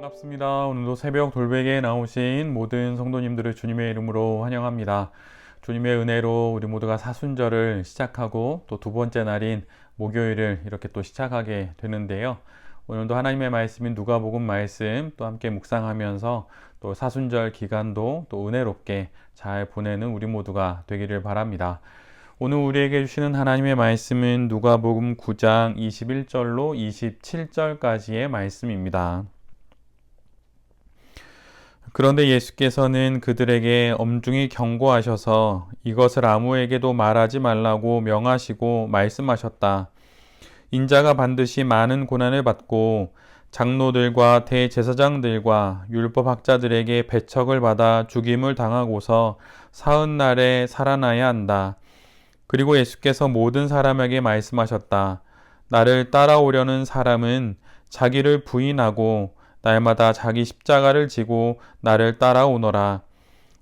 반갑습니다. 오늘도 새벽 돌베개에 나오신 모든 성도님들을 주님의 이름으로 환영합니다. 주님의 은혜로 우리 모두가 사순절을 시작하고 또 두 번째 날인 목요일을 이렇게 또 시작하게 되는데요. 오늘도 하나님의 말씀인 누가복음 말씀 또 함께 묵상하면서 또 사순절 기간도 또 은혜롭게 잘 보내는 우리 모두가 되기를 바랍니다. 오늘 우리에게 주시는 하나님의 말씀은 누가복음 9장 21절로 27절까지의 말씀입니다. 그런데 예수께서는 그들에게 엄중히 경고하셔서 이것을 아무에게도 말하지 말라고 명하시고 말씀하셨다. 인자가 반드시 많은 고난을 받고 장로들과 대제사장들과 율법학자들에게 배척을 받아 죽임을 당하고서 사흘 날에 살아나야 한다. 그리고 예수께서 모든 사람에게 말씀하셨다. 나를 따라오려는 사람은 자기를 부인하고 날마다 자기 십자가를 지고 나를 따라오너라.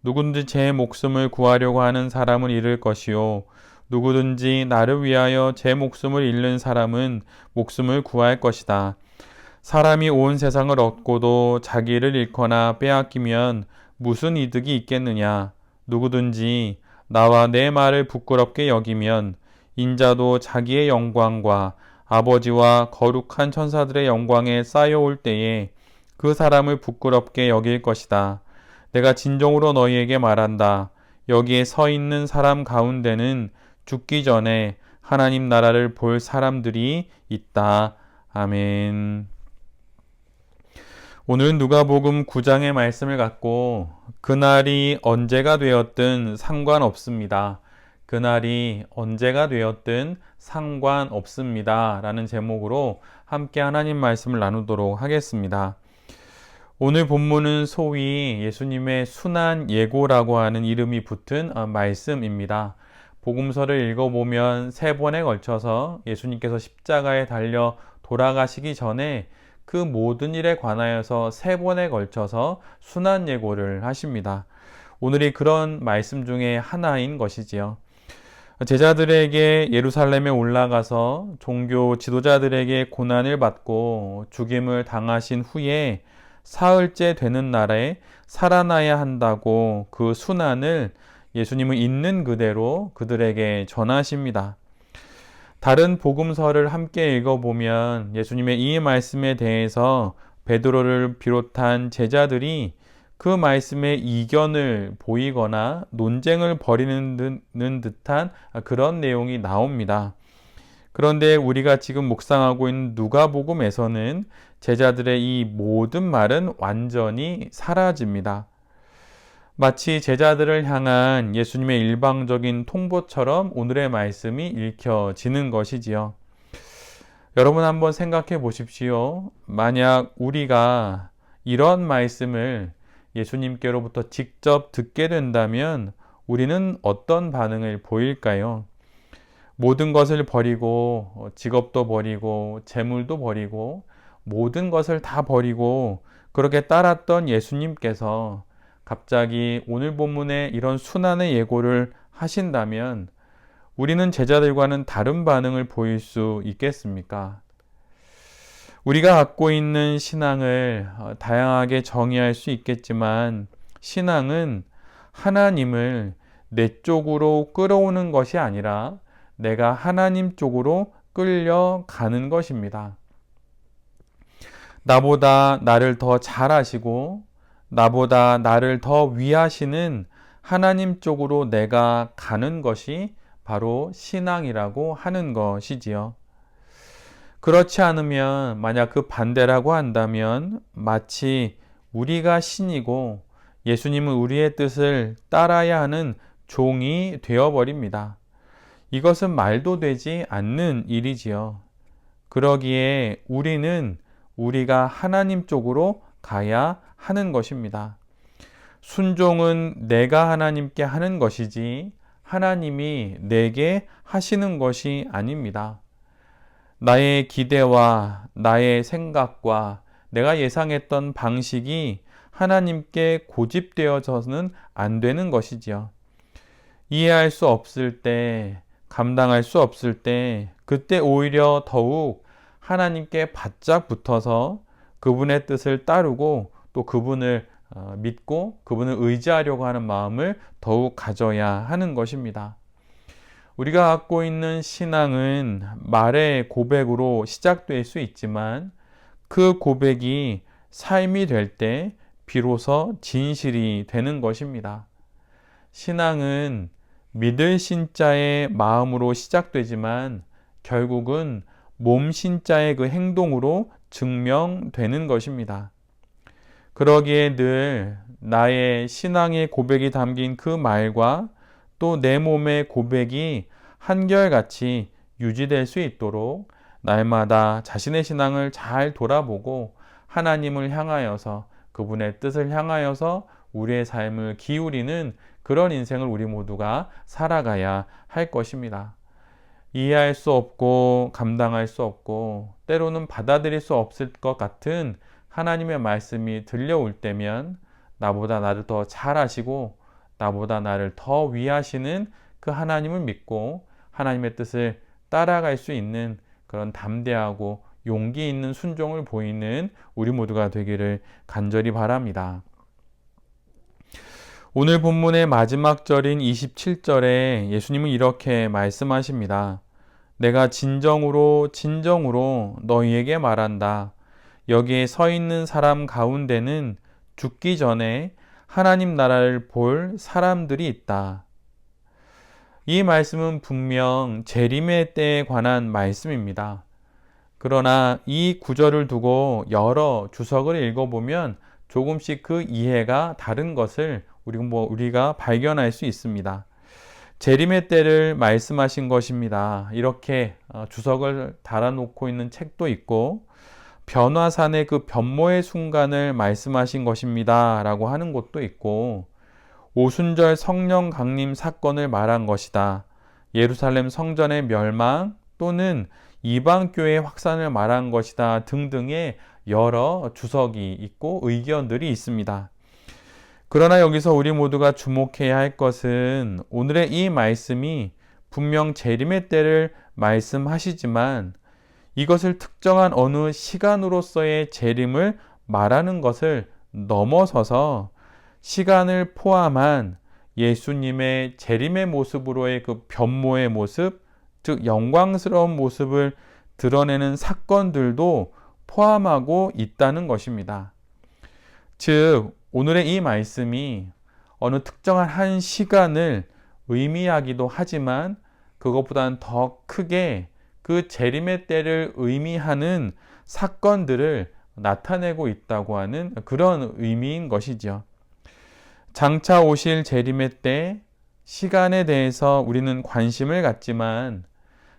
누구든지 제 목숨을 구하려고 하는 사람은 잃을 것이요 누구든지 나를 위하여 제 목숨을 잃는 사람은 목숨을 구할 것이다. 사람이 온 세상을 얻고도 자기를 잃거나 빼앗기면 무슨 이득이 있겠느냐. 누구든지 나와 내 말을 부끄럽게 여기면 인자도 자기의 영광과 아버지와 거룩한 천사들의 영광에 쌓여올 때에 그 사람을 부끄럽게 여길 것이다. 내가 진정으로 너희에게 말한다. 여기에 서 있는 사람 가운데는 죽기 전에 하나님 나라를 볼 사람들이 있다. 아멘. 오늘은 누가복음 9장의 말씀을 갖고 그날이 언제가 되었든 상관없습니다. 그날이 언제가 되었든 상관없습니다. 라는 제목으로 함께 하나님 말씀을 나누도록 하겠습니다. 오늘 본문은 소위 예수님의 순환 예고라고 하는 이름이 붙은 말씀입니다. 복음서를 읽어보면 3번에 걸쳐서 예수님께서 십자가에 달려 돌아가시기 전에 그 모든 일에 관하여서 3번에 걸쳐서 순환 예고를 하십니다. 오늘이 그런 말씀 중에 하나인 것이지요. 제자들에게 예루살렘에 올라가서 종교 지도자들에게 고난을 받고 죽임을 당하신 후에 사흘째 되는 날에 살아나야 한다고 그 순환을 예수님은 있는 그대로 그들에게 전하십니다. 다른 복음서를 함께 읽어보면 예수님의 이 말씀에 대해서 베드로를 비롯한 제자들이 그 말씀에 이견을 보이거나 논쟁을 벌이는 듯한 그런 내용이 나옵니다. 그런데 우리가 지금 묵상하고 있는 누가복음에서는 제자들의 이 모든 말은 완전히 사라집니다. 마치 제자들을 향한 예수님의 일방적인 통보처럼 오늘의 말씀이 읽혀지는 것이지요. 여러분 한번 생각해 보십시오. 만약 우리가 이런 말씀을 예수님께로부터 직접 듣게 된다면 우리는 어떤 반응을 보일까요? 모든 것을 버리고 직업도 버리고 재물도 버리고 모든 것을 다 버리고 그렇게 따랐던 예수님께서 갑자기 오늘 본문에 이런 순환의 예고를 하신다면 우리는 제자들과는 다른 반응을 보일 수 있겠습니까? 우리가 갖고 있는 신앙을 다양하게 정의할 수 있겠지만 신앙은 하나님을 내 쪽으로 끌어오는 것이 아니라 내가 하나님 쪽으로 끌려가는 것입니다. 나보다 나를 더 잘 아시고 나보다 나를 더 위하시는 하나님 쪽으로 내가 가는 것이 바로 신앙이라고 하는 것이지요. 그렇지 않으면 만약 그 반대라고 한다면 마치 우리가 신이고 예수님은 우리의 뜻을 따라야 하는 종이 되어버립니다. 이것은 말도 되지 않는 일이지요. 그러기에 우리는 우리가 하나님 쪽으로 가야 하는 것입니다. 순종은 내가 하나님께 하는 것이지 하나님이 내게 하시는 것이 아닙니다. 나의 기대와 나의 생각과 내가 예상했던 방식이 하나님께 고집되어져서는 안 되는 것이지요. 이해할 수 없을 때, 감당할 수 없을 때, 그때 오히려 더욱 하나님께 바짝 붙어서 그분의 뜻을 따르고 또 그분을 믿고 그분을 의지하려고 하는 마음을 더욱 가져야 하는 것입니다. 우리가 갖고 있는 신앙은 말의 고백으로 시작될 수 있지만 그 고백이 삶이 될 때 비로소 진실이 되는 것입니다. 신앙은 믿을 신자의 마음으로 시작되지만 결국은 몸 신자의 그 행동으로 증명되는 것입니다. 그러기에 늘 나의 신앙의 고백이 담긴 그 말과 또 내 몸의 고백이 한결같이 유지될 수 있도록 날마다 자신의 신앙을 잘 돌아보고 하나님을 향하여서 그분의 뜻을 향하여서 우리의 삶을 기울이는 그런 인생을 우리 모두가 살아가야 할 것입니다. 이해할 수 없고 감당할 수 없고 때로는 받아들일 수 없을 것 같은 하나님의 말씀이 들려올 때면 나보다 나를 더 잘 아시고 나보다 나를 더 위하시는 그 하나님을 믿고 하나님의 뜻을 따라갈 수 있는 그런 담대하고 용기 있는 순종을 보이는 우리 모두가 되기를 간절히 바랍니다. 오늘 본문의 마지막 절인 27절에 예수님은 이렇게 말씀하십니다. 내가 진정으로 너희에게 말한다. 여기에 서 있는 사람 가운데는 죽기 전에 하나님 나라를 볼 사람들이 있다. 이 말씀은 분명 재림의 때에 관한 말씀입니다. 그러나 이 구절을 두고 여러 주석을 읽어보면 조금씩 그 이해가 다른 것을 우리가 발견할 수 있습니다. 재림의 때를 말씀하신 것입니다. 이렇게 주석을 달아놓고 있는 책도 있고 변화산의 그 변모의 순간을 말씀하신 것입니다 라고 하는 곳도 있고 오순절 성령 강림 사건을 말한 것이다. 예루살렘 성전의 멸망 또는 이방교회 확산을 말한 것이다 등등의 여러 주석이 있고 의견들이 있습니다. 그러나 여기서 우리 모두가 주목해야 할 것은 오늘의 이 말씀이 분명 재림의 때를 말씀하시지만 이것을 특정한 어느 시간으로서의 재림을 말하는 것을 넘어서서 시간을 포함한 예수님의 재림의 모습으로의 그 변모의 모습, 즉 영광스러운 모습을 드러내는 사건들도 포함하고 있다는 것입니다. 즉 오늘의 이 말씀이 어느 특정한 한 시간을 의미하기도 하지만 그것보다는 더 크게 그 재림의 때를 의미하는 사건들을 나타내고 있다고 하는 그런 의미인 것이죠. 장차 오실 재림의 때 시간에 대해서 우리는 관심을 갖지만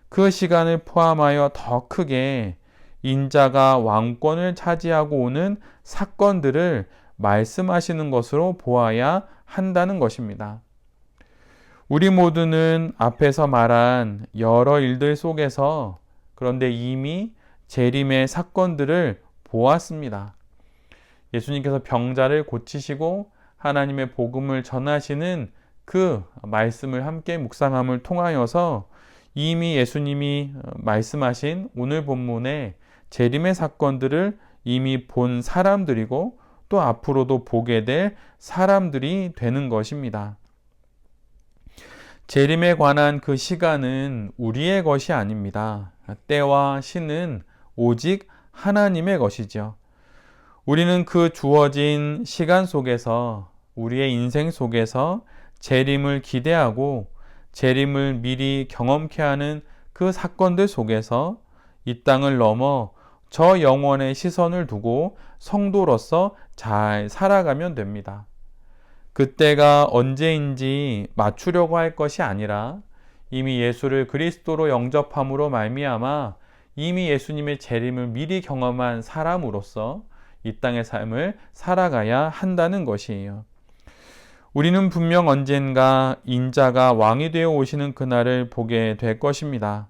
그 시간을 포함하여 더 크게 인자가 왕권을 차지하고 오는 사건들을 말씀하시는 것으로 보아야 한다는 것입니다. 우리 모두는 앞에서 말한 여러 일들 속에서 그런데 이미 재림의 사건들을 보았습니다. 예수님께서 병자를 고치시고 하나님의 복음을 전하시는 그 말씀을 함께 묵상함을 통하여서 이미 예수님이 말씀하신 오늘 본문의 재림의 사건들을 이미 본 사람들이고 또 앞으로도 보게 될 사람들이 되는 것입니다. 재림에 관한 그 시간은 우리의 것이 아닙니다. 때와 시는 오직 하나님의 것이죠. 우리는 그 주어진 시간 속에서 우리의 인생 속에서 재림을 기대하고 재림을 미리 경험케 하는 그 사건들 속에서 이 땅을 넘어 저 영혼의 시선을 두고 성도로서 잘 살아가면 됩니다. 그때가 언제인지 맞추려고 할 것이 아니라 이미 예수를 그리스도로 영접함으로 말미암아 이미 예수님의 재림을 미리 경험한 사람으로서 이 땅의 삶을 살아가야 한다는 것이에요. 우리는 분명 언젠가 인자가 왕이 되어 오시는 그날을 보게 될 것입니다.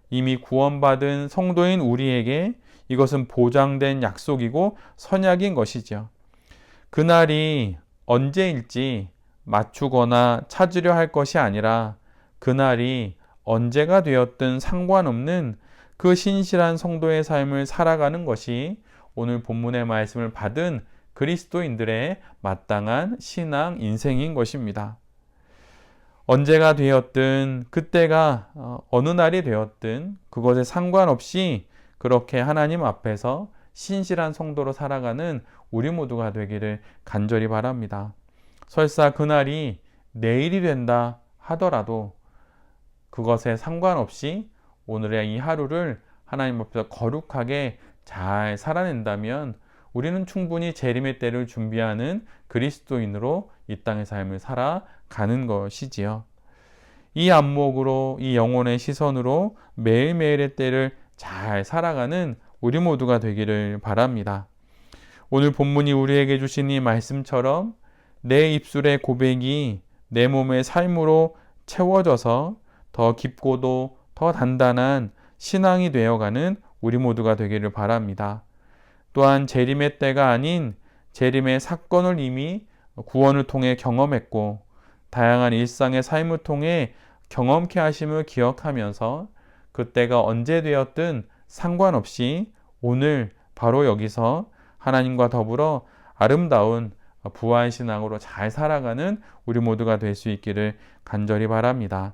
이미 구원받은 성도인 우리에게 이것은 보장된 약속이고 선약인 것이죠. 그날이 언제일지 맞추거나 찾으려 할 것이 아니라 그날이 언제가 되었든 상관없는 그 신실한 성도의 삶을 살아가는 것이 오늘 본문의 말씀을 받은 그리스도인들의 마땅한 신앙 인생인 것입니다. 언제가 되었든 그때가 어느 날이 되었든 그것에 상관없이 그렇게 하나님 앞에서 신실한 성도로 살아가는 우리 모두가 되기를 간절히 바랍니다. 설사 그날이 내일이 된다 하더라도 그것에 상관없이 오늘의 이 하루를 하나님 앞에서 거룩하게 잘 살아낸다면 우리는 충분히 재림의 때를 준비하는 그리스도인으로 이 땅의 삶을 살아가는 것이지요. 이 안목으로, 이 영혼의 시선으로 매일매일의 때를 잘 살아가는 우리 모두가 되기를 바랍니다. 오늘 본문이 우리에게 주신 이 말씀처럼 내 입술의 고백이 내 몸의 삶으로 채워져서 더 깊고도 더 단단한 신앙이 되어가는 우리 모두가 되기를 바랍니다. 또한 재림의 때가 아닌 재림의 사건을 이미 구원을 통해 경험했고 다양한 일상의 삶을 통해 경험케 하심을 기억하면서 그때가 언제 되었든 상관없이 오늘 바로 여기서 하나님과 더불어 아름다운 부활신앙으로 잘 살아가는 우리 모두가 될 수 있기를 간절히 바랍니다.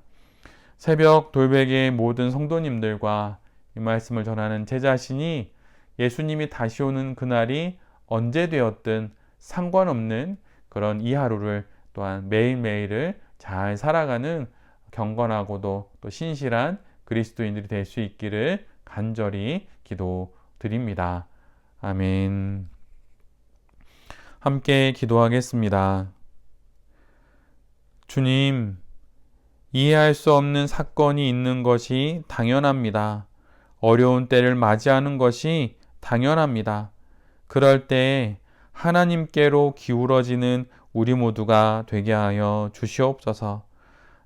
새벽 돌베개의 모든 성도님들과 이 말씀을 전하는 제 자신이 예수님이 다시 오는 그날이 언제 되었든 상관없는 그런 이 하루를 또한 매일매일을 잘 살아가는 경건하고도 또 신실한 그리스도인들이 될 수 있기를 간절히 기도드립니다. 아멘. 함께 기도하겠습니다. 주님, 이해할 수 없는 사건이 있는 것이 당연합니다. 어려운 때를 맞이하는 것이 당연합니다. 그럴 때 하나님께로 기울어지는 우리 모두가 되게 하여 주시옵소서.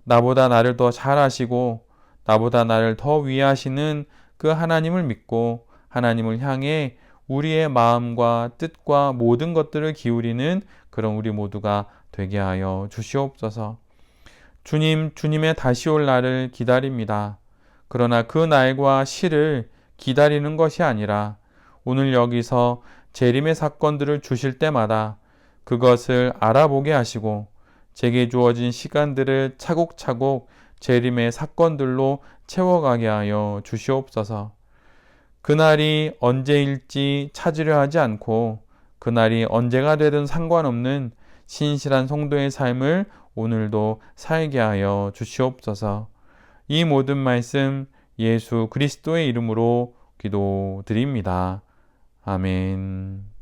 나보다 나를 더 잘 아시고 나보다 나를 더 위하시는 그 하나님을 믿고 하나님을 향해 우리의 마음과 뜻과 모든 것들을 기울이는 그런 우리 모두가 되게 하여 주시옵소서. 주님의 다시 올 날을 기다립니다. 그러나 그 날과 시를 기다리는 것이 아니라 오늘 여기서 재림의 사건들을 주실 때마다 그것을 알아보게 하시고 제게 주어진 시간들을 차곡차곡 재림의 사건들로 채워가게 하여 주시옵소서. 그날이 언제일지 찾으려 하지 않고 그날이 언제가 되든 상관없는 신실한 성도의 삶을 오늘도 살게 하여 주시옵소서. 이 모든 말씀 예수 그리스도의 이름으로 기도드립니다. 아멘.